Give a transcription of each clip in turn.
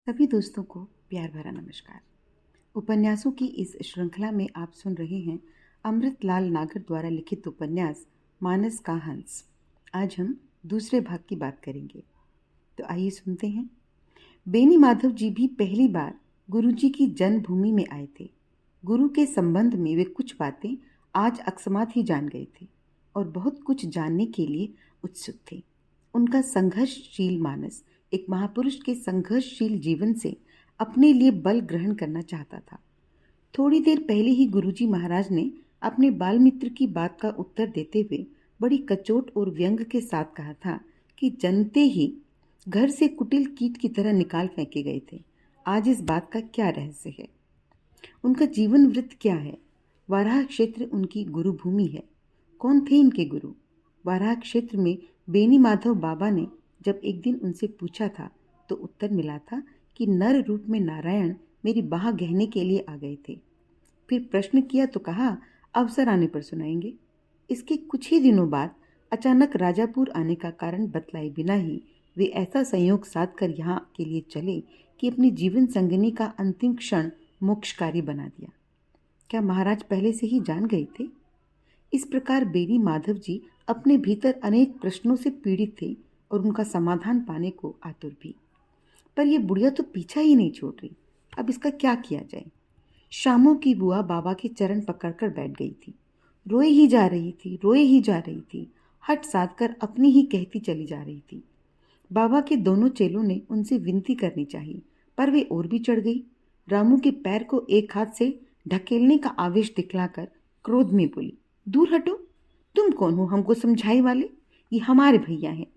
सभी दोस्तों को प्यार भरा नमस्कार। उपन्यासों की इस श्रृंखला में आप सुन रहे हैं अमृतलाल नागर द्वारा लिखित उपन्यास मानस का हंस। आज हम दूसरे भाग की बात करेंगे, तो आइए सुनते हैं। बेनी माधव जी भी पहली बार गुरुजी की जन्मभूमि में आए थे। गुरु के संबंध में वे कुछ बातें आज अकस्मात ही जान गए थे और बहुत कुछ जानने के लिए उत्सुक थे। उनका संघर्षशील मानस एक महापुरुष के संघर्षशील जीवन से अपने लिए बल ग्रहण करना चाहता था। थोड़ी देर पहले ही गुरुजी महाराज ने अपने बाल मित्र की बात का उत्तर देते हुए बड़ी कचोट और व्यंग के साथ कहा था कि जनते ही घर से कुटिल कीट की तरह निकाल फेंके गए थे। आज इस बात का क्या रहस्य है? उनका जीवन वृत्त क्या है? वाराह क्षेत्र उनकी गुरु भूमि है। कौन थे इनके गुरु? वाराह क्षेत्र में बेनी माधव बाबा ने जब एक दिन उनसे पूछा था तो उत्तर मिला था कि नर रूप में नारायण मेरी बाह गहने के लिए आ गए थे। फिर प्रश्न किया तो कहा अवसर आने पर सुनाएंगे। इसके कुछ ही दिनों बाद अचानक राजापुर आने का कारण बतलाए बिना ही वे ऐसा संयोग साध कर यहाँ के लिए चले कि अपनी जीवन संगिनी का अंतिम क्षण मोक्षकारी बना दिया। क्या महाराज पहले से ही जान गए थे? इस प्रकार बेनी माधव जी अपने भीतर अनेक प्रश्नों से पीड़ित थे और उनका समाधान पाने को आतुर भी। पर यह बुढ़िया तो पीछा ही नहीं छोड़ रही। अब इसका क्या किया जाए? शामों की बुआ बाबा के चरण पकड़कर बैठ गई थी। रोए ही जा रही थी, रोए ही जा रही थी। हट साध कर अपनी ही कहती चली जा रही थी। बाबा के दोनों चेलों ने उनसे विनती करनी चाहिए, पर वे और भी चढ़ गई। रामू के पैर को एक हाथ से ढकेलने का आवेश दिखलाकर क्रोध में बोली, दूर हटो। तुम कौन हो हमको समझाई वाले? ये हमारे भैया हैं।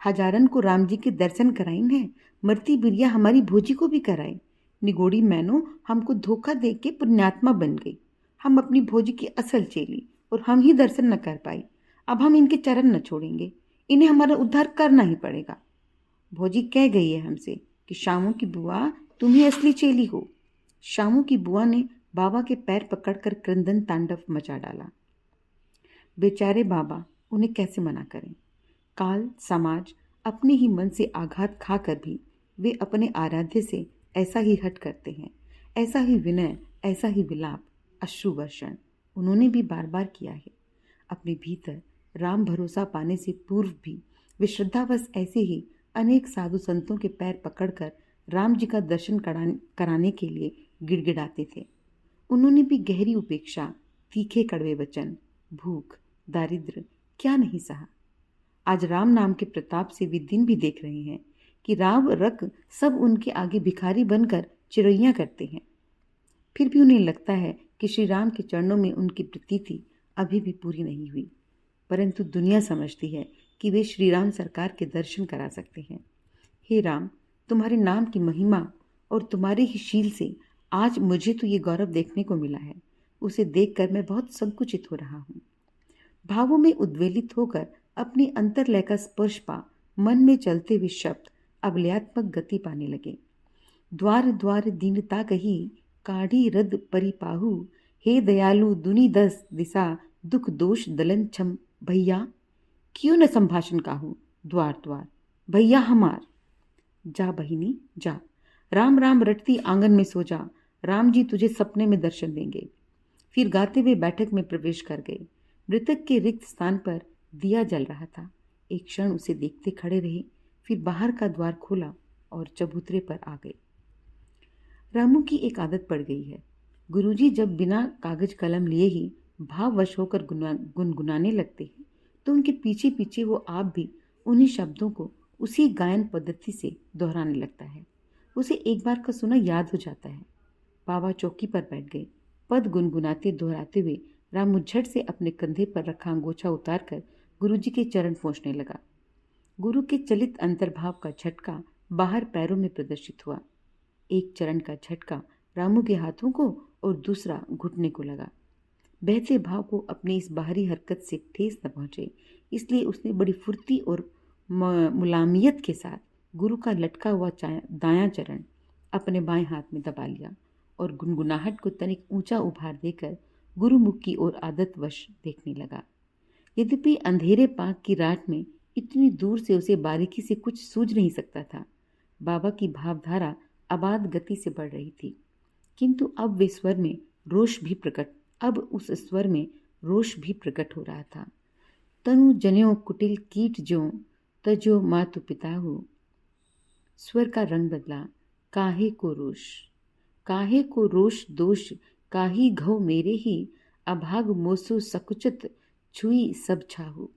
हजारन को राम जी के दर्शन कराइन है, मरती बिरिया हमारी भोजी को भी कराए। निगोड़ी मैनो हमको धोखा दे के पुण्यात्मा बन गई। हम अपनी भोजी की असल चेली और हम ही दर्शन न कर पाई। अब हम इनके चरण न छोड़ेंगे, इन्हें हमारा उद्धार करना ही पड़ेगा। भोजी कह गई है हमसे कि शामू की बुआ तुम ही असली चेली हो। शामू की बुआ ने बाबा के पैर पकड़कर क्रंदन तांडव मचा डाला। बेचारे बाबा, उन्हें कैसे मना करें? काल समाज अपने ही मन से आघात खाकर भी वे अपने आराध्य से ऐसा ही हट करते हैं। ऐसा ही विनय, ऐसा ही विलाप, अश्रु वर्षण उन्होंने भी बार बार किया है। अपने भीतर राम भरोसा पाने से पूर्व भी वे श्रद्धावश ऐसे ही अनेक साधु संतों के पैर पकड़कर राम जी का दर्शन कराने के लिए गिड़गिड़ाते थे। उन्होंने भी गहरी उपेक्षा, तीखे कड़वे वचन, भूख, दारिद्र्य क्या नहीं सहा। आज राम नाम के प्रताप से वे दिन भी देख रहे हैं कि राम रक सब उनके आगे भिखारी बनकर चिरैया करते हैं। फिर भी उन्हें लगता है कि श्री राम के चरणों में उनकी प्रतीति अभी भी पूरी नहीं हुई, परंतु दुनिया समझती है कि वे श्री राम सरकार के दर्शन करा सकते हैं। हे राम, तुम्हारे नाम की महिमा और तुम्हारे ही शील से आज मुझे तो ये गौरव देखने को मिला है। उसे देखकर मैं बहुत संकुचित हो रहा हूँ। भावों में उद्वेलित होकर अपनी अंतर्लय का स्पर्श पा मन में चलते हुए शब्द अवलयात्मक गति पाने लगे। द्वार द्वार दीनता कही, काढ़ी रद परिपाहु, हे दयालु दुनि दस दिशा, दुख दोष दलन छम भैया। क्यों न संभाषण काहू, द्वार द्वार भैया हमार। जा बहिनी जा, राम राम रटती आंगन में सो जा, राम जी तुझे सपने में दर्शन देंगे। फिर गाते हुए बैठक में प्रवेश कर गए। मृतक के रिक्त स्थान पर दिया जल रहा था। एक क्षण उसे देखते खड़े रहे, फिर बाहर का द्वार खोला और चबूतरे पर आ गए। रामू की एक आदत पड़ गई है। गुरुजी जब बिना कागज कलम लिए ही भाववश होकर गुनगुनाने लगते हैं तो उनके पीछे पीछे वो आप भी उन्हीं शब्दों को उसी गायन पद्धति से दोहराने लगता है। उसे एक बार का सुना याद हो जाता है। बाबा चौकी पर बैठ गए। पद गुनगुनाते दोहराते हुए रामू झट से अपने कंधे पर रखा अंगोछा उतारकर गुरुजी के चरण पोंछने लगा। गुरु के चलित अंतर्भाव का झटका बाहर पैरों में प्रदर्शित हुआ। एक चरण का झटका रामू के हाथों को और दूसरा घुटने को लगा। बहते भाव को अपनी इस बाहरी हरकत से ठेस न पहुंचे, इसलिए उसने बड़ी फुर्ती और मुलामियत के साथ गुरु का लटका हुआ दायां चरण अपने बाएं हाथ में दबा लिया और गुनगुनाहट को तनिक ऊंचा उभार देकर गुरुमुख की ओर आदतवश देखने लगा। यद्यपि अंधेरे पाक की रात में इतनी दूर से उसे बारीकी से कुछ सूझ नहीं सकता था। बाबा की भावधारा अबाध गति से बढ़ रही थी, किंतु अब उस स्वर में रोष भी प्रकट हो रहा था। तनु जन्यों कुटिल कीट ज्यों तजो मातु पिता हो। स्वर का रंग बदला। काहे को रोष दोष, काही घो मेरे ही, अभाग मोसु सकुचित छुई सब छाहू।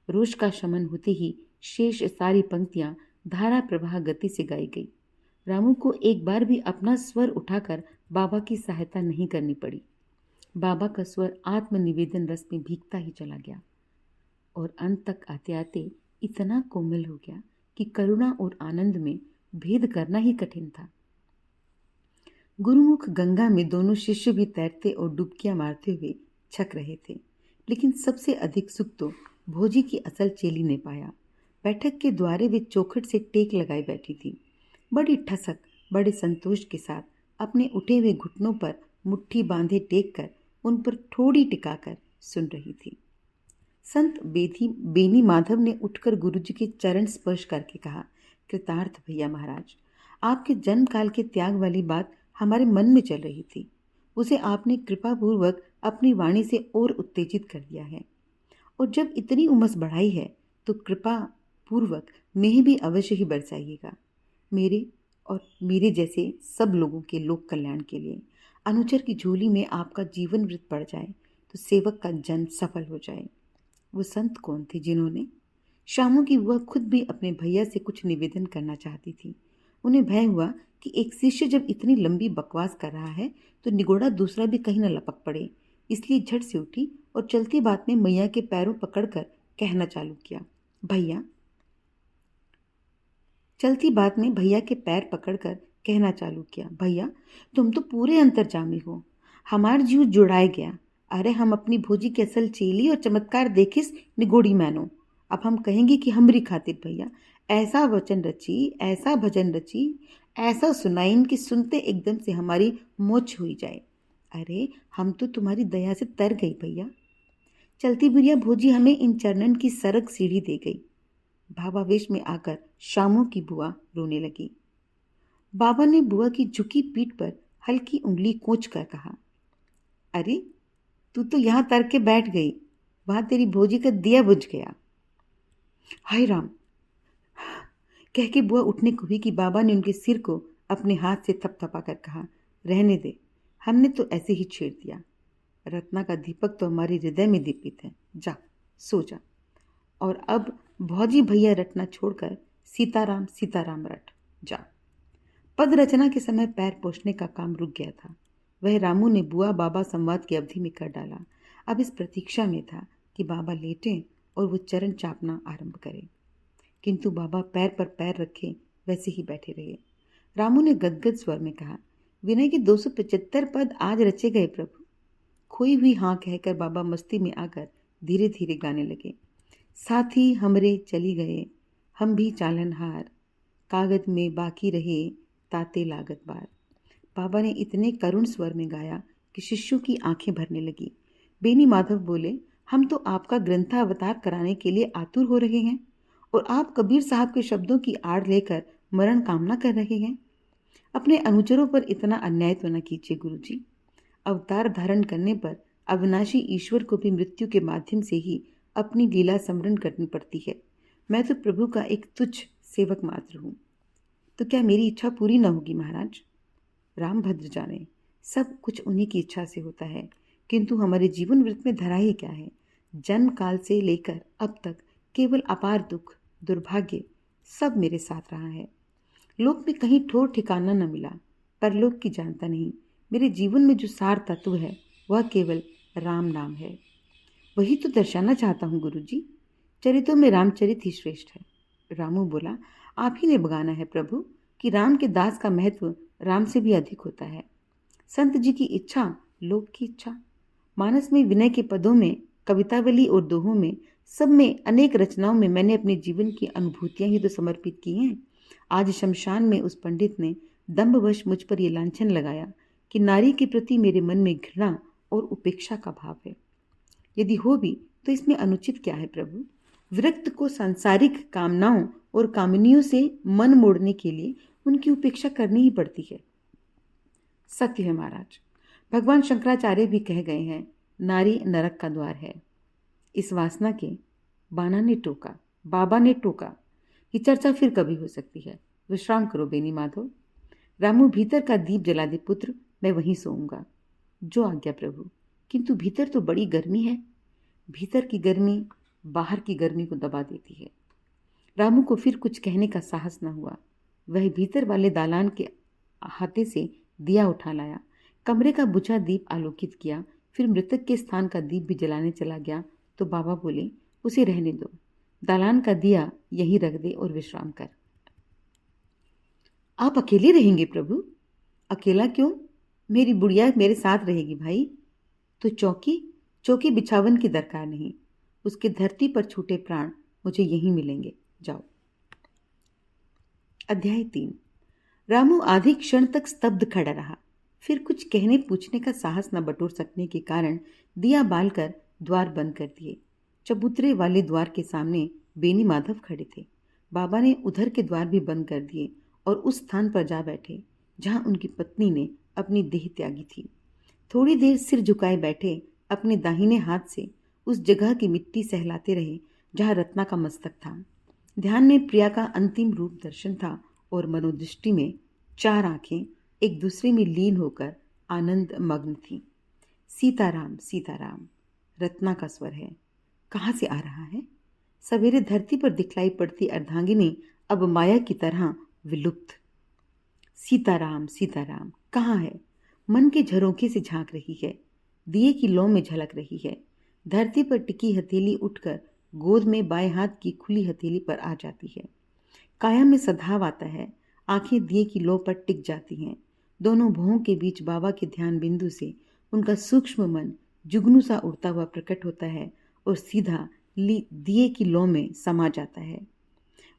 रोष का शमन होते ही शेष सारी पंक्तियां धारा प्रवाह गति से गाई गई। रामू को एक बार भी अपना स्वर उठाकर बाबा की सहायता नहीं करनी पड़ी। बाबा का स्वर आत्मनिवेदन रस में भीगता ही चला गया और अंत तक आते आते इतना कोमल हो गया कि करुणा और आनंद में भेद करना ही कठिन था। गुरुमुख गंगा में दोनों शिष्य भी तैरते और डुबकियां मारते हुए छक रहे थे, लेकिन सबसे अधिक सुख तो भोजी की असल चेली ने पाया। बैठक के द्वारे वे चौखट से टेक लगाए बैठी थी, बड़ी ठसक, बड़े संतोष के साथ अपने उठे हुए घुटनों पर मुट्ठी बांधे टेक कर उन पर थोड़ी टिकाकर सुन रही थी। संत बेनी माधव ने उठकर गुरुजी के चरण स्पर्श करके कहा, कृतार्थ भैया महाराज, आपके जन्म काल के त्याग वाली बात हमारे मन में चल रही थी, उसे आपने कृपा पूर्वक अपनी वाणी से और उत्तेजित कर दिया है, और जब इतनी उमस बढ़ाई है तो कृपा पूर्वक मैं भी अवश्य ही बरसाइएगा, मेरे और मेरे जैसे सब लोगों के लोक कल्याण के लिए। अनुचर की झोली में आपका जीवन वृत्त पड़ जाए तो सेवक का जन्म सफल हो जाए। वो संत कौन थे जिन्होंने? शामू की बुआ खुद भी अपने भैया से कुछ निवेदन करना चाहती थी। उन्हें भय हुआ कि एक शिष्य जब इतनी लंबी बकवास कर रहा है तो निगोड़ा दूसरा भी कहीं न लपक पड़े, इसलिए झट से उठी और चलती बात में मैया के पैरों पकड़कर कहना चालू किया, भैया। चलती बात में भैया के पैर पकड़कर कहना चालू किया, भैया तुम तो पूरे अंतर्जामी हो, हमार जीव जुड़ाए गया। अरे हम अपनी भोजी की असल चेली और चमत्कार देखिस निगोड़ी मानो। अब हम कहेंगे कि हमरी खातिर भैया ऐसा वचन रची, ऐसा भजन रची, ऐसा सुनाइन कि सुनते एकदम से हमारी मोच हुई जाए। अरे हम तो तुम्हारी दया से तर गई भैया। चलती बुढ़िया भोजी हमें इन चरणन की सरक सीढ़ी दे गई। भावावेश में आकर शामू की बुआ रोने लगी। बाबा ने बुआ की झुकी पीठ पर हल्की उंगली कोंच कर कहा, अरे तू तो यहां तर के बैठ गई, वहां तेरी भोजी का दिया बुझ गया। हाय राम कह के बुआ उठने को हुई कि बाबा ने उनके सिर को अपने हाथ से थपथपा कर कहा, रहने दे, हमने तो ऐसे ही छेड़ दिया। रत्ना का दीपक तो हमारे हृदय में दीपित है, जा सो जा। और अब भौजी भैया रटना छोड़कर सीताराम सीताराम रट जा। पद रचना के समय पैर पोंछने का काम रुक गया था। वह रामू ने बुआ बाबा संवाद की अवधि में कर डाला। अब इस प्रतीक्षा में था कि बाबा लेटें और वो चरण चापना आरंभ करें, किंतु बाबा पैर पर पैर रखे वैसे ही बैठे रहे। रामू ने गदगद स्वर में कहा, विनय के 275 पद आज रचे गए प्रभु। खोई हुई हाँ कहकर बाबा मस्ती में आकर धीरे धीरे गाने लगे, साथी हमरे चली गए, हम भी चालनहार, कागज में बाकी रहे, ताते लागत बार। बाबा ने इतने करुण स्वर में गाया कि शिष्यों की आंखें भरने लगी। बेनी माधव बोले, हम तो आपका ग्रंथावतार कराने के लिए आतुर हो रहे हैं और आप कबीर साहब के शब्दों की आड़ लेकर मरण कामना कर रहे हैं। अपने अनुचरों पर इतना अन्याय तो न कीजिए गुरुजी। अवतार धारण करने पर अविनाशी ईश्वर को भी मृत्यु के माध्यम से ही अपनी लीला स्मरण करनी पड़ती है। मैं तो प्रभु का एक तुच्छ सेवक मात्र हूँ, तो क्या मेरी इच्छा पूरी न होगी महाराज? रामभद्र जाने, सब कुछ उन्हीं की इच्छा से होता है, किंतु हमारे जीवन वृत्त में धरा ही क्या है? जन्म काल से लेकर अब तक केवल अपार दुख दुर्भाग्य सब मेरे साथ रहा है। लोक में कहीं ठोर ठिकाना न मिला, परलोक की जानता नहीं। मेरे जीवन में जो सार तत्व है वह केवल राम नाम है। वही तो दर्शाना चाहता हूँ गुरुजी। चरित्रों में रामचरित ही श्रेष्ठ है। रामू बोला, आप ही ने बगाना है प्रभु कि राम के दास का महत्व राम से भी अधिक होता है। संत जी की इच्छा लोक की इच्छा। मानस में विनय के पदों में, कवितावली और दोहों में, सब में, अनेक रचनाओं में मैंने अपने जीवन की अनुभूतियां ही तो समर्पित की हैं। आज शमशान में उस पंडित ने दंभवश मुझ पर यह लांछन लगाया कि नारी के प्रति मेरे मन में घृणा और उपेक्षा का भाव है। यदि हो भी तो इसमें अनुचित क्या है प्रभु? विरक्त को सांसारिक कामनाओं और कामनियों से मन मोड़ने के लिए उनकी उपेक्षा करनी ही पड़ती है। सत्य है महाराज। भगवान शंकराचार्य भी कह गए हैं, नारी नरक का द्वार है। इस वासना के बाबा ने टोका। ये चर्चा फिर कभी हो सकती है। विश्राम करो बेनी माधव। रामू, भीतर का दीप जला दे पुत्र, मैं वहीं सोऊंगा। जो आज्ञा प्रभु। किंतु भीतर तो बड़ी गर्मी है। भीतर की गर्मी बाहर की गर्मी को दबा देती है। रामू को फिर कुछ कहने का साहस न हुआ। वह भीतर वाले दालान के हाथे से दिया उठा लाया, कमरे का बुझा दीप आलोकित किया, फिर मृतक के स्थान का दीप भी जलाने चला गया तो बाबा बोले, उसे रहने दो, दालान का दिया यहीं रख दे और विश्राम कर। आप अकेले रहेंगे प्रभु? अकेला क्यों? मेरी बुढ़िया मेरे साथ रहेगी भाई। तो चौकी बिछावन की दरकार नहीं। उसके धरती पर छूटे प्राण मुझे यहीं मिलेंगे। जाओ। अध्याय 3। रामू आधे क्षण तक स्तब्ध खड़ा रहा। फिर कुछ कहने पूछने का साहस न बटोर सकने के कारण दिया बालकर द्वार बंद कर दिए। चबूतरे वाले द्वार के सामने बेनी माधव खड़े थे। बाबा ने उधर के द्वार भी बंद कर दिए और उस स्थान पर जा बैठे जहां उनकी पत्नी ने अपनी देह त्यागी थी। थोड़ी देर सिर झुकाए बैठे अपने दाहिने हाथ से उस जगह की मिट्टी सहलाते रहे जहां रत्ना का मस्तक था। ध्यान में प्रिया का अंतिम रूप दर्शन था और मनोदृष्टि में 4 आंखें एक दूसरे में लीन होकर आनंद मग्न थीं। सीताराम सीताराम, रत्ना का स्वर है। कहाँ से आ रहा है? सवेरे धरती पर दिखलाई पड़ती अर्धांगिनी अब माया की तरह विलुप्त। सीताराम सीताराम कहाँ है? मन के झरोखे से झांक रही है, दिए की लौ में झलक रही है। धरती पर टिकी हथेली उठकर गोद में बाएं हाथ की खुली हथेली पर आ जाती है। काया में सधाव आता है, आंखें दिए की लौ पर टिक जाती हैं। दोनों भौं के बीच बाबा के ध्यान बिंदु से उनका सूक्ष्म मन जुगनू सा उड़ता हुआ प्रकट होता है और सीधा दिए की लौ में समा जाता है।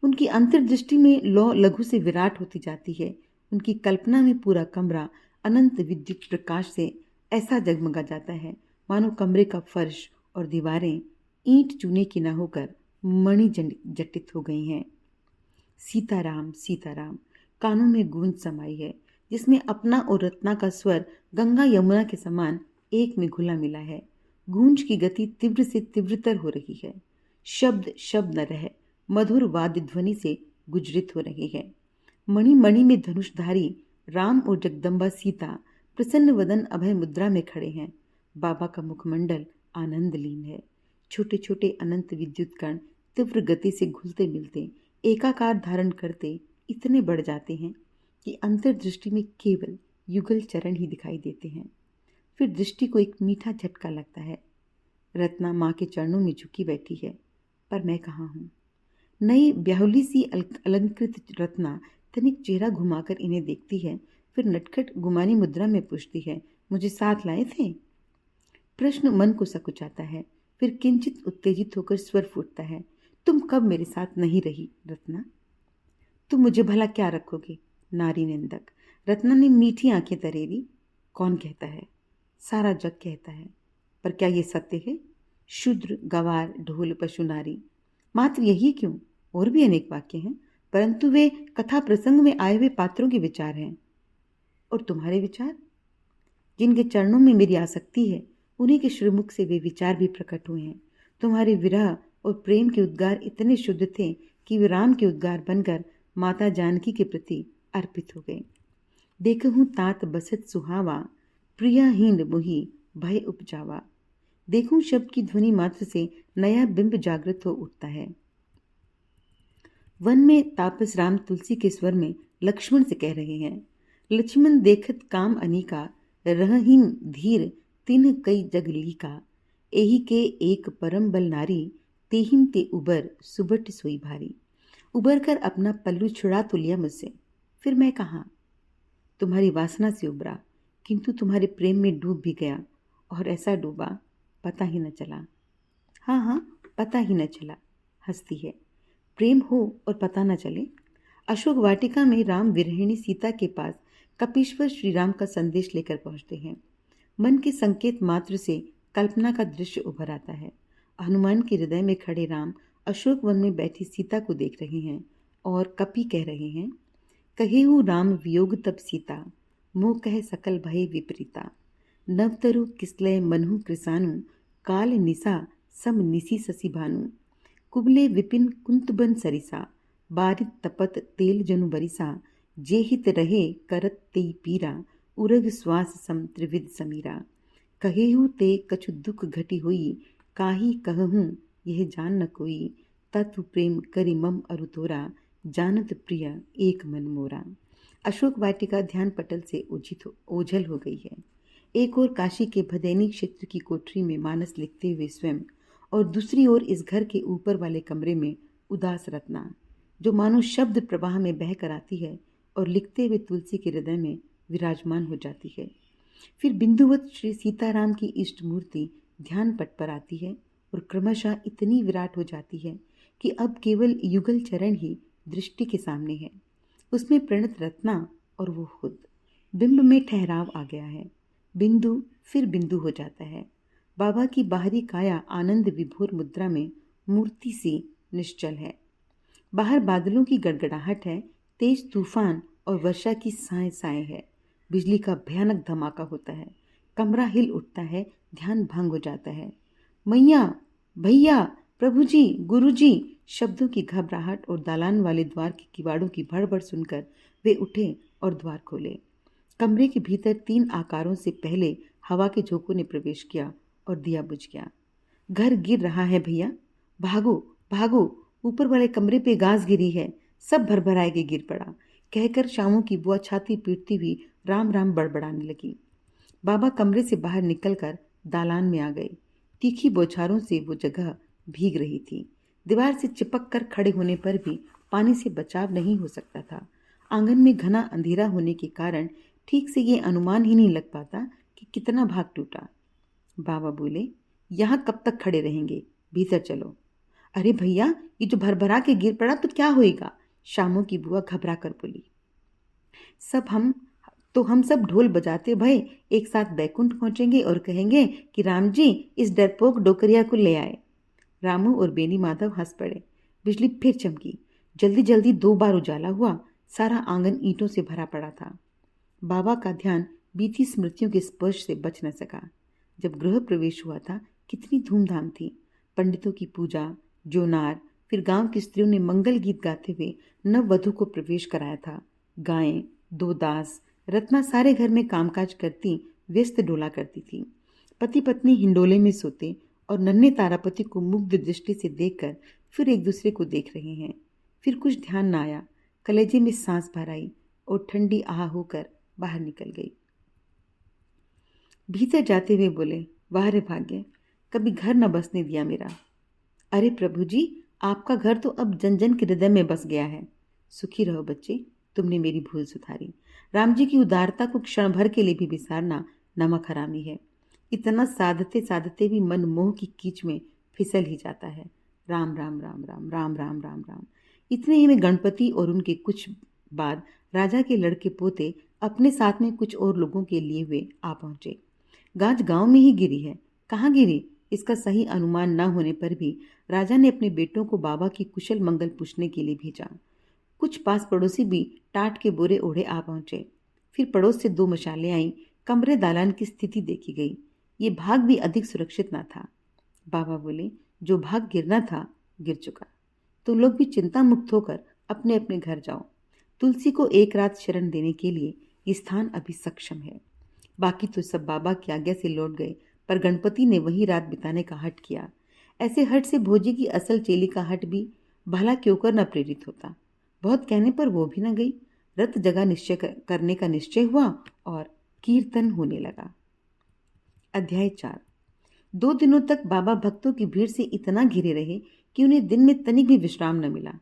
उनकी अंतर्दृष्टि में लौ लघु से विराट होती जाती है। उनकी कल्पना में पूरा कमरा अनंत विद्युत प्रकाश से ऐसा जगमगा जाता है मानो कमरे का फर्श और दीवारें ईंट चूने की न होकर मणि जटित हो गई हैं। सीताराम सीताराम कानों में गूंज समाई है, जिसमें अपना और रत्ना का स्वर गंगा यमुना के समान एक में घुला मिला है। गूंज की गति तीव्र से तीव्रतर हो रही है। शब्द शब्द न रहे, मधुर वाद्य ध्वनि से गुजरित हो रही है। मणि मणि में धनुषधारी राम और जगदम्बा सीता प्रसन्न वदन अभय मुद्रा में खड़े हैं। बाबा का मुखमंडल आनंद लीन है। छोटे छोटे अनंत विद्युत कण तीव्र गति से घुलते मिलते एकाकार धारण करते इतने बढ़ जाते हैं कि अंतर्दृष्टि में केवल युगल चरण ही दिखाई देते हैं। फिर दृष्टि को एक मीठा झटका लगता है। रत्ना माँ के चरणों में झुकी बैठी है, पर मैं कहाँ हूँ? नई ब्याहुली सी अलंकृत रत्ना तनिक चेहरा घुमाकर इन्हें देखती है, फिर नटखट गुमानी मुद्रा में पूछती है, मुझे साथ लाए थे? प्रश्न मन को सकुचाता है, फिर किंचित उत्तेजित होकर स्वर फूटता है, तुम कब मेरे साथ नहीं रही रत्ना? तुम मुझे भला क्या रखोगे? नारी निंदक। रत्ना ने मीठी आंखें तरेरी। कौन कहता है? सारा जग कहता है। पर क्या ये सत्य है? शूद्र, गवार, ढोल, पशु, नारी, मात्र यही क्यों? और भी अनेक वाक्य हैं, परंतु वे कथा प्रसंग में आए हुए पात्रों के विचार हैं। और तुम्हारे विचार? जिनके चरणों में मेरी आसक्ति है, उन्हीं के श्रीमुख से वे विचार भी प्रकट हुए हैं। तुम्हारे विरह और प्रेम के उद्गार इतने शुद्ध थे कि वे राम के उद्गार बनकर माता जानकी के प्रति अर्पित हो गए। देखहूँ तात बसत सुहावा, प्रियहीन मुहि भय उपजावा। देखूं शब्द की ध्वनि मात्र से नया बिंब जागृत हो उठता है। वन में तापस राम तुलसी के स्वर में लक्ष्मण से कह रहे हैं, लक्ष्मण देखत काम अनिका, रहहीन धीर तिन्ह कई जग लीका। एही के एक परम बल नारी, तेहिन ते उबर सुबट सोई भारी। उबर कर अपना पल्लू छुड़ा तो लिया मुझसे, फिर मैं कहाँ? तुम्हारी वासना से उबरा, किंतु तुम्हारे प्रेम में डूब भी गया, और ऐसा डूबा पता ही न चला। हाँ, पता ही न चला, हंसती है। प्रेम हो और पता न चले। अशोक वाटिका में राम विरहिणी सीता के पास कपीश्वर श्री राम का संदेश लेकर पहुंचते हैं। मन के संकेत मात्र से कल्पना का दृश्य उभर आता है। हनुमान के हृदय में खड़े राम अशोक वन में बैठी सीता को देख रहे हैं और कपी कह रहे हैं, कहेहु राम वियोग तब सीता, मोह कह सकल भय विपरीता। नवतरु किसलय मनहु कृसानु, काल निसा सम निसी ससी भानु। कुबले विपिन कुंतबन सरिसा, बारित तपत तेल जनु बरिसा। जेहित रहे करत तेई पीरा, उरग श्वास सम त्रिविध समीरा। कहेहु ते कछु दुख घटी हुई, काही कहूँ यह जान न कोई। तत्व प्रेम करि मम अरु तोरा, जानत प्रिय एक मन मोरा। अशोक वाटिका ध्यान पटल से ओझल हो गई है। एक ओर काशी के भदैनी क्षेत्र की कोठरी में मानस लिखते हुए स्वयं, और दूसरी ओर इस घर के ऊपर वाले कमरे में उदास रत्ना, जो मानो शब्द प्रवाह में बह कर आती है और लिखते हुए तुलसी के हृदय में विराजमान हो जाती है। फिर बिंदुवत श्री सीताराम की इष्ट मूर्ति ध्यान पट पर आती है और क्रमशः इतनी विराट हो जाती है कि अब केवल युगल चरण ही दृष्टि के सामने है। उसमें प्रणत रत्ना और वो खुद। बिंब में ठहराव आ गया है। बिंदु फिर बिंदु हो जाता है। बाबा की बाहरी काया आनंद विभोर मुद्रा में मूर्ति सी निश्चल है। बाहर बादलों की गड़गड़ाहट है, तेज तूफान और वर्षा की साए साए है। बिजली का भयानक धमाका होता है, कमरा हिल उठता है, ध्यान भंग हो जाता है। मैया, भैया, प्रभु जी, गुरु जी, शब्दों की घबराहट और दालान वाले द्वार के किवाड़ों की भड़बड़ सुनकर वे उठे और द्वार खोले। कमरे के भीतर 3 आकारों से पहले हवा के झोंकों ने प्रवेश किया और दिया बुझ गया। घर गिर रहा है भैया, भागो भागो, ऊपर वाले कमरे पे गाज गिरी है, सब भरभराए के गिर पड़ा, कहकर शामू की बुआ छाती पीटती हुई राम राम बड़बड़ाने लगी। बाबा कमरे से बाहर निकलकर दालान में आ गए। तीखी बौछारों से वो जगह भीग रही थी। दीवार से चिपक कर खड़े होने पर भी पानी से बचाव नहीं हो सकता था। आंगन में घना अंधेरा होने के कारण ठीक से ये अनुमान ही नहीं लग पाता कि कितना भाग टूटा। बाबा बोले, यहाँ कब तक खड़े रहेंगे, भीतर चलो। अरे भैया, ये जो भरभरा के गिर पड़ा तो क्या होएगा, शामू की बुआ घबरा कर बोली। हम सब ढोल बजाते भय एक साथ बैकुंठ पहुंचेंगे और कहेंगे कि राम जी इस डरपोक डोकरिया को ले आए। रामू और बेनी माधव हंस पड़े। बिजली फिर चमकी। जल्दी जल्दी 2 बार उजाला हुआ। सारा आंगन ईंटों से भरा पड़ा था। बाबा का ध्यान बीती स्मृतियों के स्पर्श से बच न सका। जब गृह प्रवेश हुआ था कितनी धूमधाम थी। पंडितों की पूजा, जोनार, फिर गांव की स्त्रियों ने मंगल गीत गाते हुए नववधु को प्रवेश कराया था। गायें, 2 दास, रत्ना सारे घर में कामकाज करती व्यस्त डोला करती थी। पति पत्नी हिंडोले में सोते और नन्हे तारापति को मुग्ध दृष्टि से देखकर फिर एक दूसरे को देख रहे हैं। फिर कुछ ध्यान न आया, कलेजे में सांस भर आई और ठंडी आह होकर बाहर निकल गई। भीतर जाते हुए बोले, वाह रे भाग्य, कभी घर न बसने दिया मेरा। अरे प्रभु जी, आपका घर तो अब जन जन के हृदय में बस गया है। सुखी रहो बच्चे, तुमने मेरी भूल सुधारी। राम जी की उदारता को क्षण भर के लिए भी विसारना नमक हरामी है। इतना साधते साधते भी मन मोह की कीच में फिसल ही जाता है। राम राम राम राम राम राम राम राम। इतने ही में गणपति और उनके कुछ बाद राजा के लड़के पोते अपने साथ में कुछ और लोगों के लिए हुए आ पहुंचे। गाज गांव में ही गिरी है। कहाँ गिरी, इसका सही अनुमान न होने पर भी राजा ने अपने बेटों को बाबा की कुशल मंगल पूछने के लिए भेजा। कुछ पास पड़ोसी भी टाट के बोरे ओढ़े आ पहुंचे। फिर पड़ोस से 2 मशालें आईं। कमरे दालान की स्थिति देखी गई। ये भाग भी अधिक सुरक्षित न था। बाबा बोले, जो भाग गिरना था गिर चुका। तुम लोग भी चिंता मुक्त होकर अपने अपने घर जाओ। तुलसी को एक रात शरण देने के लिए ये स्थान अभी सक्षम है। बाकी तो सब बाबा की आज्ञा से लौट गए, पर गणपति ने वहीं रात बिताने का हट किया। ऐसे हट से भोजी की असल चेली का हट भी भला क्यों कर न प्रेरित होता। बहुत कहने पर वो भी न गई। रत जगह निश्चय करने का निश्चय हुआ और कीर्तन होने लगा। अध्याय 4। 2 दिनों तक बाबा भक्तों की भीड़ से इतना घिरे रहे कि उन्हें दिन में तनिक भी विश्राम न मिला।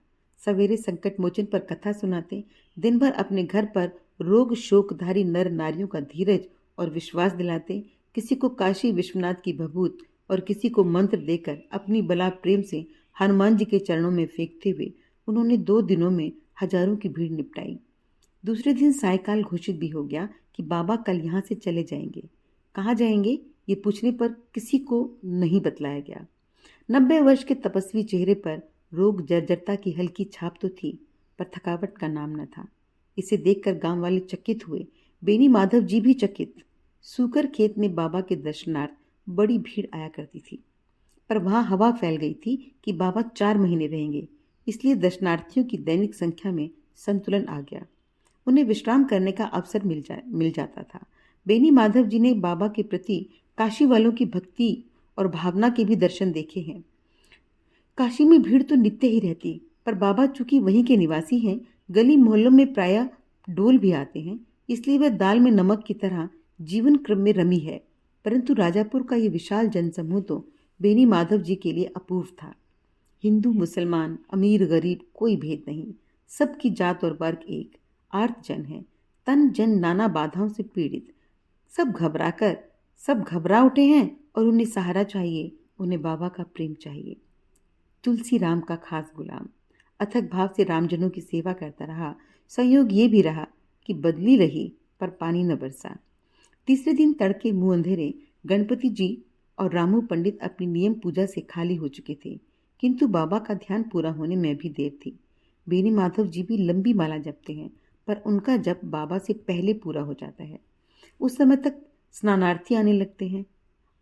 सवेरे संकट मोचन पर कथा सुनाते, दिन भर अपने घर पर रोग शोकधारी नर नारियों का धीरज और विश्वास दिलाते, किसी को काशी विश्वनाथ की भभूत और किसी को मंत्र देकर अपनी बला प्रेम से हनुमान जी के चरणों में फेंकते हुए उन्होंने 2 दिनों में हजारों की भीड़ निपटाई। दूसरे दिन सायकाल घोषित भी हो गया कि बाबा कल यहाँ से चले जाएंगे। कहाँ जाएंगे ये पूछने पर किसी को नहीं बतलाया गया। 90 वर्ष के तपस्वी चेहरे पर रोग जर्जरता की हल्की छाप तो थी, पर थकावट का नाम न था। इसे देखकर गांव वाले चकित हुए। बेनी माधव जी भी चकित। सूकर खेत में बाबा के दर्शनार्थ बड़ी भीड़ आया करती थी, पर वहां हवा फैल गई थी कि बाबा 4 महीने रहेंगे, इसलिए दर्शनार्थियों की दैनिक संख्या में संतुलन आ गया। उन्हें विश्राम करने का अवसर मिल जाता था। बेनी माधव जी ने बाबा के प्रति काशी वालों की भक्ति और भावना के भी दर्शन देखे हैं। काशी में भीड़ तो नित्य ही रहती, पर बाबा चूंकि वहीं के निवासी हैं, गली मोहल्लों में प्रायः डोल भी आते हैं, इसलिए वह दाल में नमक की तरह जीवन क्रम में रमी है। परंतु राजापुर का ये विशाल जनसमूह तो बेनी माधव जी के लिए अपूर्व था। हिंदू मुसलमान, अमीर गरीब कोई भेद नहीं, सबकी जात और वर्ग एक। आर्त जन है, तन जन नाना बाधाओं से पीड़ित। सब घबरा उठे हैं और उन्हें सहारा चाहिए, उन्हें बाबा का प्रेम चाहिए। तुलसी राम का खास गुलाम अथक भाव से रामजनों की सेवा करता रहा। संयोग ये भी रहा कि बदली रही पर पानी न बरसा। तीसरे दिन तड़के मुंह अंधेरे गणपति जी और रामू पंडित अपनी नियम पूजा से खाली हो चुके थे, किंतु बाबा का ध्यान पूरा होने में भी देर थी। बेनी माधव जी भी लंबी माला जपते हैं, पर उनका जप बाबा से पहले पूरा हो जाता है। उस समय तक स्नानार्थी आने लगते हैं,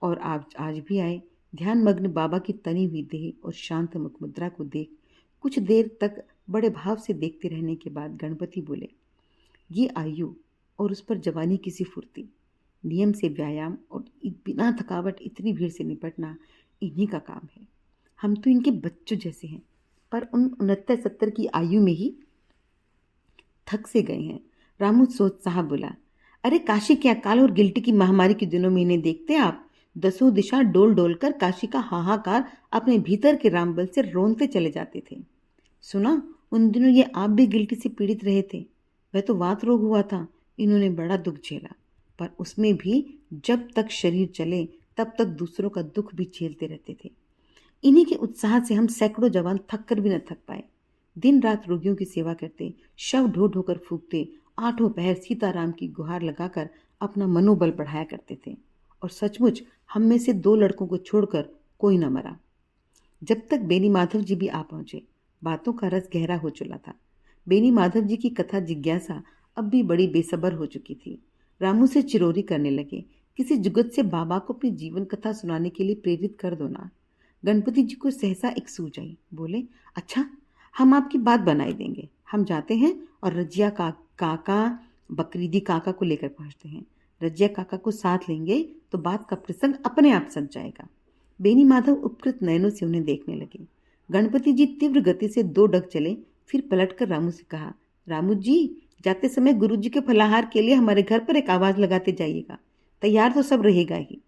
और आज भी आए। ध्यान मग्न बाबा की तनी हुई देह और शांत मुख मुद्रा को देख कुछ देर तक बड़े भाव से देखते रहने के बाद गणपति बोले, ये आयु और उस पर जवानी की सी फुर्ती, नियम से व्यायाम और बिना थकावट इतनी भीड़ से निपटना इन्हीं का काम है। हम तो इनके बच्चों जैसे हैं, पर उन 69-70 की आयु में ही थक से गए हैं। रामू सोच साहब बोला, अरे काशी के अकाल और गिल्टी की महामारी के दिनों में इन्हें देखते आप, दसों दिशा डोल डोल कर काशी का हाहाकार अपने भीतर के रामबल से रोनते चले जाते थे। सुना, उन दिनों ये आप भी गिल्टी से पीड़ित रहे थे। वह तो वात रोग हुआ था, इन्होंने बड़ा दुख झेला, पर उसमें भी जब तक शरीर चले तब तक दूसरों का दुख भी झेलते रहते थे। इन्हीं के उत्साह से हम सैकड़ों जवान थक कर भी न थक पाए। दिन रात रोगियों की सेवा करते, शव ढो ढोकर फूकते, आठों पहर सीताराम की गुहार लगाकर अपना मनोबल बढ़ाया करते थे। और सचमुच हम में से 2 लड़कों को छोड़कर कोई न मरा। जब तक बेनी माधव जी भी आ पहुंचे, बातों का रस गहरा हो चुका था। बेनी माधव जी की कथा जिज्ञासा अब भी बड़ी बेसब्र हो चुकी थी। रामू से चिरोरी करने लगे, किसी जुगत से बाबा को अपनी जीवन कथा सुनाने के लिए प्रेरित कर दो ना। गणपति जी को सहसा एक सूझ आई, बोले, अच्छा, हम आपकी बात बनाई देंगे। हम जाते हैं और रजिया काका बकरीदी काका को लेकर पहुंचते हैं। रजिया काका को साथ लेंगे तो बात का प्रसंग अपने आप सज जाएगा। बेनी माधव उपकृत नयनों से उन्हें देखने लगे। गणपति जी तीव्र गति से 2 डग चले, फिर पलटकर रामू से कहा, रामू जी, जाते समय गुरु जी के फलाहार के लिए हमारे घर पर एक आवाज लगाते जाइएगा, तैयार तो सब रहेगा ही।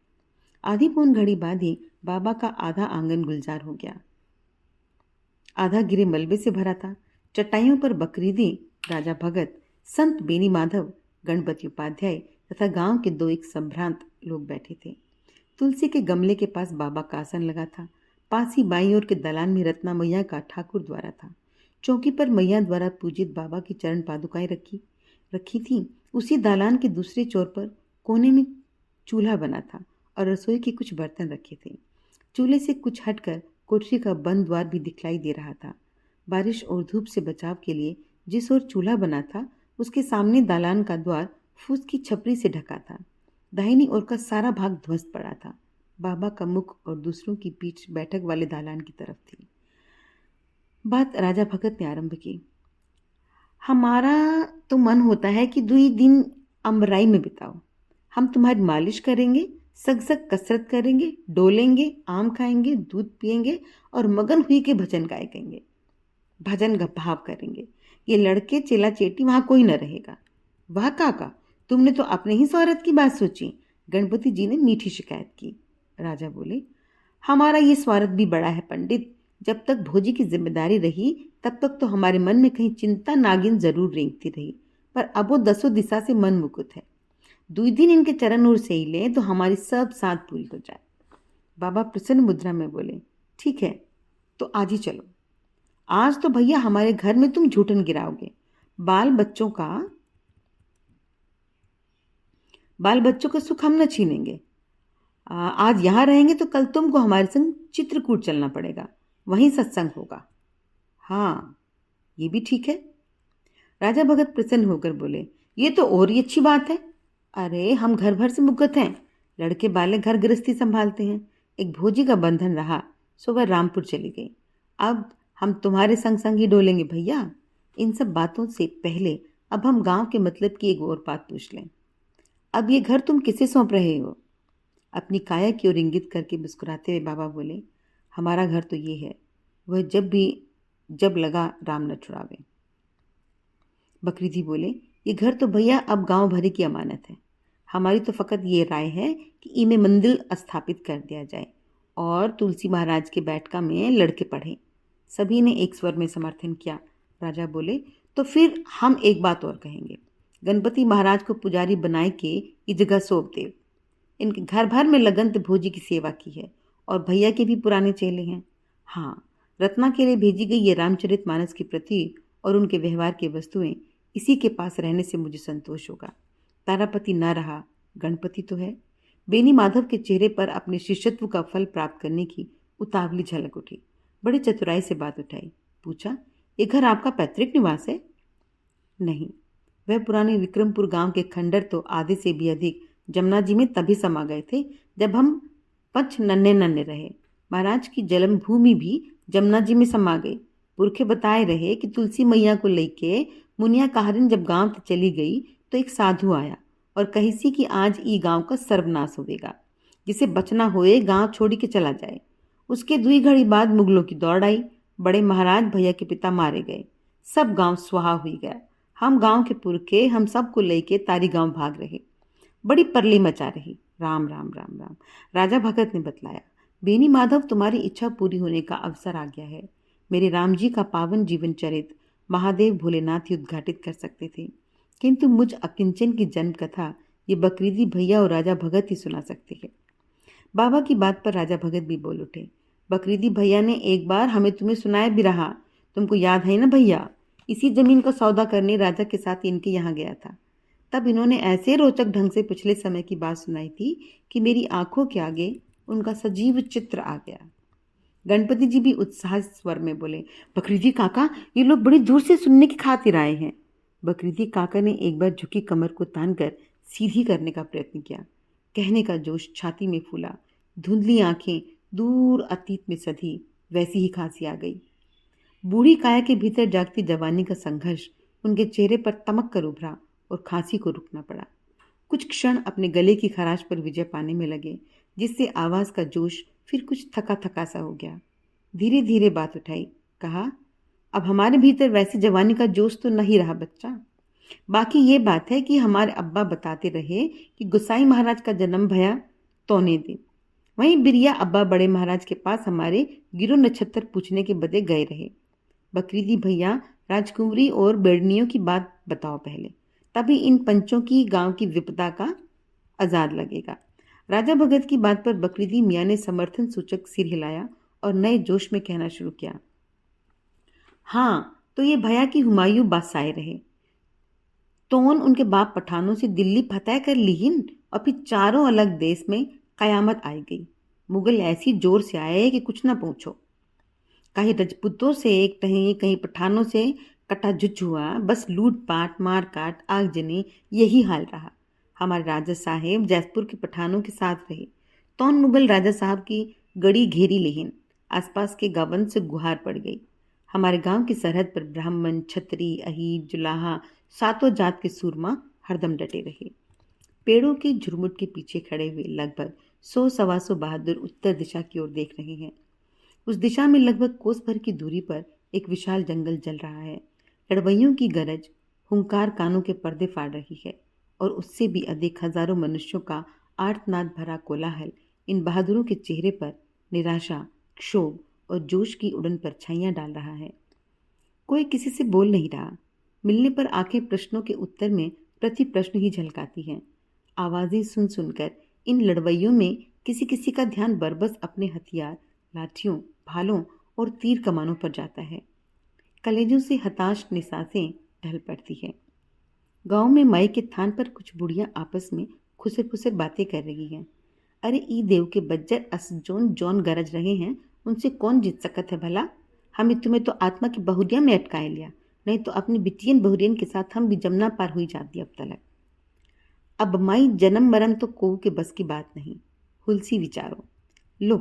आधी पौन घड़ी बाद ही बाबा का आधा आंगन गुलजार हो गया, आधा गिरे मलबे से भरा था। चटाइयों पर बकरीदी राजा भगत, संत बेनी माधव, गणपति उपाध्याय तथा गांव के 2 एक संभ्रांत लोग बैठे थे। तुलसी के गमले के पास बाबा का आसन लगा था। पास ही बाईं ओर के दलान में रत्ना मैया का ठाकुर द्वारा था। चौकी पर मैया द्वारा पूजित बाबा की चरण पादुकाएं रखी थी। उसी दालान के दूसरे चौर पर कोने में चूल्हा बना था और रसोई के कुछ बर्तन रखे थे। चूल्हे से कुछ हटकर कोठरी का बंद द्वार भी दिखलाई दे रहा था। बारिश और धूप से बचाव के लिए जिस ओर चूल्हा बना था, उसके सामने दालान का द्वार फूस की छपरी से ढका था। दाहिनी ओर का सारा भाग ध्वस्त पड़ा था। बाबा का मुख और दूसरों की पीठ बैठक वाले दालान की तरफ थी। बात राजा भगत ने आरंभ की, हमारा तो मन होता है कि 2 दिन अमराई में बिताओ। हम तुम्हारी मालिश करेंगे, सग सग कसरत करेंगे, डोलेंगे, आम खाएंगे, दूध पिएंगे और मगन हुई के भजन गाएंगे, भजन भाव करेंगे। ये लड़के चेला चेटी वहां कोई न रहेगा। वाह काका, तुमने तो अपने ही स्वार्थ की बात सोची। गणपति जी ने मीठी शिकायत की। राजा बोले, हमारा ये स्वार्थ भी बड़ा है पंडित। जब तक भोजी की जिम्मेदारी रही तब तक तो हमारे मन में कहीं चिंता नागिन जरूर रेंगती रही, पर अब वो 10 दिशा से मन मुकुत है। 2 दिन इनके चरण ओर से ही लें तो हमारी सब साथ पूरी हो जाए। बाबा प्रसन्न मुद्रा में बोले, ठीक है, तो आज ही चलो। आज तो भैया हमारे घर में तुम झूठन गिराओगे। बाल बच्चों का सुख हम न छीनेंगे। आज यहाँ रहेंगे तो कल तुमको हमारे संग चित्रकूट चलना पड़ेगा, वहीं सत्संग होगा। हाँ, ये भी ठीक है। राजा भगत प्रसन्न होकर बोले, ये तो और ही अच्छी बात है। अरे हम घर भर से मुगत हैं, लड़के बालक घर गृहस्थी संभालते हैं, एक भोजी का बंधन रहा, सो वह रामपुर चली गई। अब हम तुम्हारे संग संग ही डोलेंगे भैया। इन सब बातों से पहले अब हम गांव के मतलब की एक और बात पूछ लें। अब ये घर तुम किसे सौंप रहे हो? अपनी काया की ओर इंगित करके मुस्कुराते हुए बाबा बोले, हमारा घर तो ये है, वह जब लगा राम न छुड़ावे। बकरीदी बोले, ये घर तो भैया अब गांव भरी की अमानत है। हमारी तो फकत ये राय है कि इमे मंदिर स्थापित कर दिया जाए और तुलसी महाराज के बैठका में लड़के पढ़ें। सभी ने एक स्वर में समर्थन किया। राजा बोले, तो फिर हम एक बात और कहेंगे, गणपति महाराज को पुजारी बनाए के ये जगह सौंप दे। इनके घर भर में लगन भोजी की सेवा की है और भैया के भी पुराने चेले हैं। हाँ, रत्ना के लिए भेजी गई ये रामचरितमानस की प्रति और उनके व्यवहार की वस्तुएं इसी के पास रहने से मुझे संतोष होगा। तारापति न रहा, गणपति तो है। बेनी माधव के चेहरे पर अपने शिष्यत्व का फल प्राप्त करने की उतावली झलक उठी। बड़ी चतुराई से बात उठाई। पूछा, ये घर आपका पैतृक निवास है? नहीं, वह पुराने विक्रमपुर गांव के खंडर तो आधे से भी अधिक जमुना जी में तभी समा गए थे जब हम पंच नन्हे नन्हे रहे। महाराज की जन्मभूमि भी जमुना जी में समा गई। पुरखे बताए रहे कि तुलसी मैया को लेके मुनिया कहारिन जब गांव तक चली गई तो एक साधु आया और कही सी कि आज ई गांव का सर्वनाश होवेगा, जिसे बचना होए गांव छोड़ी के चला जाए। उसके 2 घड़ी बाद मुगलों की दौड़ आई। बड़े महाराज भैया के पिता मारे गए, सब गांव स्वाहा हुई गया। हम गांव के पुरखे हम सबको लेके तारी गांव भाग रहे। बड़ी परली मचा रही। राम राम राम राम। राजा भगत ने बतलाया, बेनी माधव, तुम्हारी इच्छा पूरी होने का अवसर आ गया है। मेरे राम जी का पावन जीवन चरित महादेव भोलेनाथ ही उद्घाटित कर सकते थे, किंतु मुझ अकिंचन की जन्म कथा ये बकरीदी भैया और राजा भगत ही सुना सकते हैं। बाबा की बात पर राजा भगत भी बोल उठे, बकरीदी भैया ने एक बार हमें तुम्हें सुनाया भी रहा, तुमको याद है ना भैया? इसी जमीन का सौदा करने राजा के साथ इनके यहाँ गया था। तब इन्होंने ऐसे रोचक ढंग से पिछले समय की बात सुनाई थी कि मेरी आंखों के आगे उनका सजीव चित्र आ गया। गणपति जी भी उत्साह स्वर में बोले, बकरीदी काका, ये लोग बड़ी दूर से सुनने की खातिर आए हैं। बकरीदी काका ने एक बार झुकी कमर को तानकर सीधी करने का प्रयत्न किया। कहने का जोश छाती में फूला, धुंधली आंखें दूर अतीत में सधी, वैसी ही खांसी आ गई। बूढ़ी काया के भीतर जागती जवानी का संघर्ष उनके चेहरे पर तमक कर उभरा और खांसी को रुकना पड़ा। कुछ क्षण अपने गले की खराश पर विजय पाने में लगे, जिससे आवाज का जोश फिर कुछ थका थका सा हो गया। धीरे धीरे बात उठाई, कहा, अब हमारे भीतर वैसी जवानी का जोश तो नहीं रहा बच्चा। बाकी ये बात है कि हमारे अब्बा बताते रहे कि गुसाई महाराज का जन्म भया तौने दिन। वहीं बिरिया अब्बा बड़े महाराज के पास हमारे गिरो नक्षत्र पूछने के बदले गए रहे। बकरीदी भैया, राजकुंवरी और बेड़नियों की बात बताओ पहले, तभी इन पंचों की गांव की विपदा का आजाद लगेगा। राजा भगत की बात पर बकरीदी मियाँ ने समर्थन सूचक सिर हिलाया और नए जोश में कहना शुरू किया, हाँ, तो ये भैया की हुमायूं बादशाह रहे। तोन उनके बाप पठानों से दिल्ली फतह कर लीन और फिर चारों अलग देश में कयामत आई गई। मुगल ऐसी जोर से आए कि कुछ ना पूछो। कहीं रजपूतों से कहीं पठानों से कटाजुच हुआ, बस लूट पाट मार काट आगजनी यही हाल रहा। हमारे राजा साहेब जयपुर के पठानों के साथ रहे। तौन मुगल राजा साहब की गड़ी घेरी लेहिन, आसपास के गावन से गुहार पड़ गई। हमारे गांव की सरहद पर ब्राह्मण, छतरी, अहीर, जुलाहा, सातों जात के सूरमा हरदम डटे रहे। पेड़ों के झुरमुट के पीछे खड़े हुए लगभग 100-125 बहादुर उत्तर दिशा की ओर देख रहे हैं। उस दिशा में लगभग कोस भर की दूरी पर एक विशाल जंगल जल रहा है। लड़वैयों की गरज हुंकार कानों के पर्दे फाड़ रही है और उससे भी अधिक हजारों मनुष्यों का आर्तनाद भरा कोलाहल इन बहादुरों के चेहरे पर निराशा, क्षोभ और जोश की उड़न पर छाइयां डाल रहा है। कोई किसी से बोल नहीं रहा। मिलने पर आंखें प्रश्नों के उत्तर में प्रति प्रश्न ही झलकाती हैं। आवाजें सुन सुनकर इन लड़वैयों में किसी किसी का ध्यान बरबस अपने हथियार, लाठियों, भालों और तीर कमानों पर जाता है। कलेजों से हताश निसासें ढल पड़ती है। गांव में माई के थान पर कुछ बुढ़ियां आपस में खुसर खुसर बातें कर रही हैं। अरे ई देव के बज्जर अस जौन गरज रहे हैं, उनसे कौन जीत सकत है भला? तुम्हें तो आत्मा की बहुरिया में अटकाए लिया, नहीं तो अपनी बिटियन बहुरियन के साथ हम भी जमुना पार हुई जाती अब तलक। अब माई जन्म मरण तो कोऊ के बस की बात नहीं, हुलसी विचारो। लो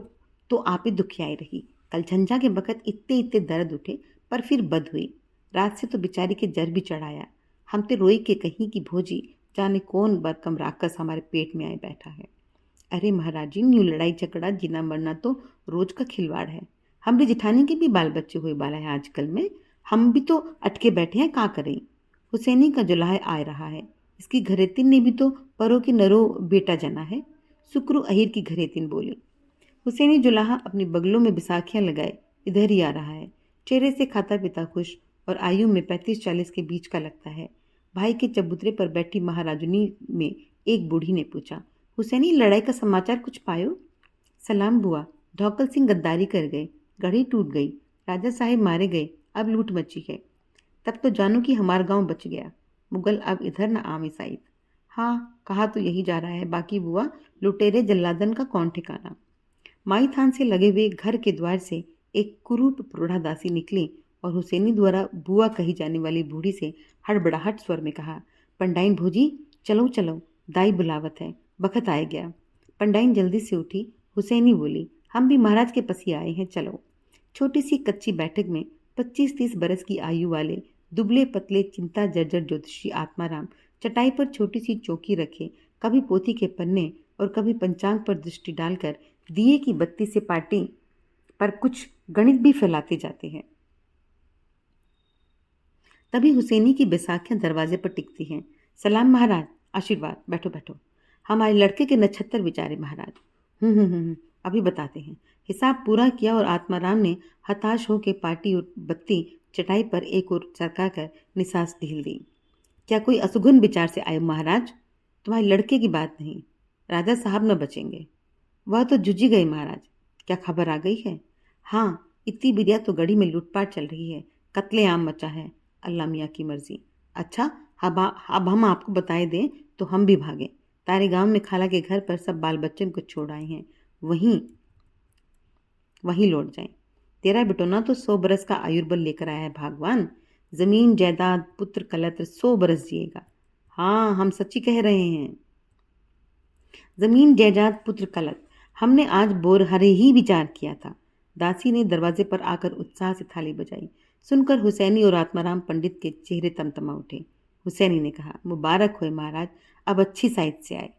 तो आप ही दुखियाई रही। कल झंझा के बखत इतने इतने दर्द उठे, पर फिर बद हुई। रात से तो बेचारी के जर भी चढ़ाया। हम ते रोई के कहीं की भोजी, जाने कौन बरकम राक्षस हमारे पेट में आए बैठा है। अरे महाराज जी, न्यू लड़ाई झगड़ा जीना मरना तो रोज का खिलवाड़ है। हमरी जिठानी के भी बाल बच्चे हुए बाला है आजकल में। हम भी तो अटके बैठे हैं, का करें। हुसैनी का जुलाह आए रहा है। इसकी घरेतिन ने भी तो परो की नरो बेटा जना है। सुक्रू अहिर की घरेतिन बोली। हुसैनी जुलाहा अपनी बगलों में बिसाखियां लगाए इधर ही आ रहा है। चेहरे से खाता पिता खुश और आयु में 35-40 के बीच का लगता है। भाई के चबूतरे पर बैठी महाराजुनी में एक बूढ़ी ने पूछा, हुसैनी लड़ाई का समाचार कुछ पायो? सलाम बुआ, ढौकल सिंह गद्दारी कर गए, गढ़ी टूट गई, राजा साहिब मारे गए, अब लूट मची है। तब तो जानो कि हमारा गांव बच गया। मुगल अब इधर न आमे साइद। हाँ, कहा तो यही जा रहा है, बाकी बुआ लुटेरे जल्लादन का कौन ठिकाना। माई थान से लगे हुए घर के द्वार से एक कुरूप प्रोढ़ा दासी निकली और हुसैनी द्वारा बुआ कही जाने वाली बूढ़ी से हड़बड़ाहट स्वर में कहा, पंडाइन भोजी, चलो चलो, दाई बुलावत है, बखत आए गया। पंडाइन जल्दी से उठी। हुसैनी बोली, हम भी महाराज के पसी आए हैं, चलो। छोटी सी कच्ची बैठक में 25-30 बरस की आयु वाले दुबले पतले चिंता जर्जर ज्योतिषी आत्माराम चटाई पर छोटी सी चौकी रखे कभी पोथी के पन्ने और कभी पंचांग पर दृष्टि डालकर दिए की बत्ती से पार्टी पर कुछ गणित भी फैलाते जाते हैं। तभी हुसैनी की बैसाखियां दरवाजे पर टिकती हैं। सलाम महाराज, आशीर्वाद, बैठो बैठो। हमारे लड़के के नक्षत्र विचारे महाराज। अभी बताते हैं। हिसाब पूरा किया और आत्माराम ने हताश होकर पार्टी और बत्ती चटाई पर एक और सरका कर निसास ढील दी। क्या कोई असुगुन विचार से आए महाराज? तुम्हारे लड़के की बात नहीं, राजा साहब न बचेंगे। वह तो जुजी गई महाराज। क्या खबर आ गई है? हाँ, इतनी बिरिया तो गढ़ी में लूटपाट चल रही है, कत्लेआम मचा है। अल्लाह मियाँ की मर्जी। अच्छा, अब हम आपको बताए दें तो हम भी भागें। तारे गांव में खाला के घर पर सब बाल बच्चन को छोड़ आए हैं, वहीं लौट जाएं। तेरा बिटोना तो 100 बरस का आयुर्बल लेकर आया है भगवान। जमीन जायदाद पुत्र कलत्र 100 बरस जिएगा। हाँ, हम सच्ची कह रहे हैं। जमीन जायदाद पुत्र कलत, हमने आज बोरहरे ही विचार किया था। दासी ने दरवाजे पर आकर उत्साह से थाली बजाई। सुनकर हुसैनी और आत्माराम पंडित के चेहरे तमतमा उठे। हुसैनी ने कहा, मुबारक होए महाराज, अब अच्छी साइड से आए।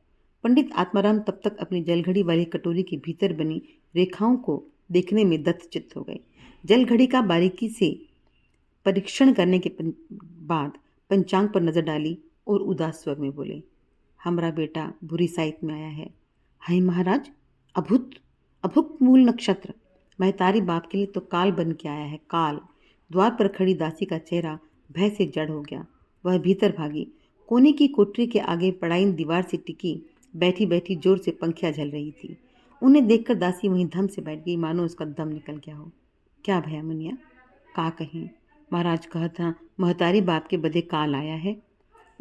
पंडित आत्माराम तब तक अपनी जलघड़ी वाली कटोरी के भीतर बनी रेखाओं को देखने में दत्तचित्त हो गए। जलघड़ी का बारीकी से परीक्षण करने के बाद पंचांग पर नजर डाली और उदास स्वर में बोले, हमारा बेटा बुरी साइत में आया है। हाय महाराज, अभुक्त मूल नक्षत्र। महतारी बाप के लिए तो काल बन के आया है, काल। द्वार पर खड़ी दासी का चेहरा भय से जड़ हो गया। वह भीतर भागी। कोने की कोठरी के आगे पड़ाइन दीवार से टिकी बैठी बैठी जोर से पंखियां झल रही थी। उन्हें देखकर दासी वहीं धम से बैठ गई, मानो उसका दम निकल गया हो। क्या भया मुनिया? का कहीं, महाराज कहा था महतारी बाप के बदे काल आया है।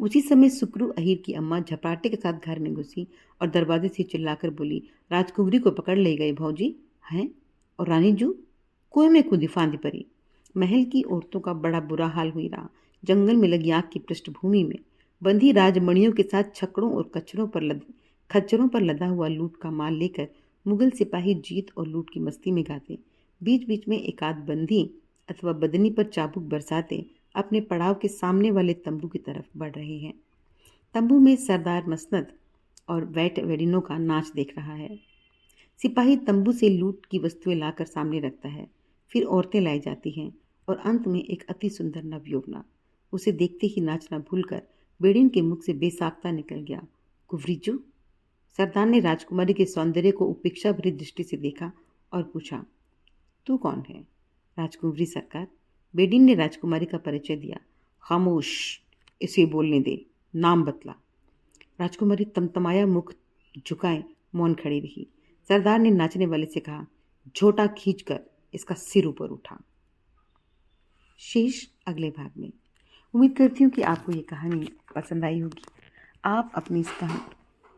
उसी समय सुक्रू अहीर की अम्मा झपाटे के साथ घर में घुसी और दरवाजे से चिल्लाकर बोली, राजकुमारी को पकड़ ले गए भौजी। हैं? और रानी जू कुएं में कूदी फांदी पड़ी। महल की औरतों का बड़ा बुरा हाल हुई रहा। जंगल में लगी आग की पृष्ठभूमि में बंधी राजमणियों के साथ छकड़ों और खच्चरों पर लदा हुआ लूट का माल लेकर मुगल सिपाही जीत और लूट की मस्ती में गाते। बीच बीच में एक आध बंदी अथवा बदनी पर चाबुक बरसाते अपने पड़ाव के सामने वाले तंबू की तरफ बढ़ रहे हैं। तंबू में सरदार मसनद और वेडिनों का नाच देख रहा है। सिपाही तंबू से लूट की वस्तुएं लाकर सामने रखता है। फिर औरतें लाई जाती हैं और अंत में एक अति सुंदर नवयोगना। उसे देखते ही नाचना भूलकर बेड़िन के मुख से बेसाख्ता निकल गया, कुवरीजू। सरदार ने राजकुमारी के सौंदर्य को उपेक्षा भरी दृष्टि से देखा और पूछा, तू कौन है? राजकुमारी सरकार। बेडिन ने राजकुमारी का परिचय दिया। खामोश, इसे बोलने दे, नाम बतला। राजकुमारी तमतमाया मुख झुकाए मौन खड़ी रही। सरदार ने नाचने वाले से कहा, झोटा खींचकर इसका सिर ऊपर उठा। शेष अगले भाग में। उम्मीद करती हूँ कि आपको ये कहानी पसंद आई होगी। आप अपनी इस कहानी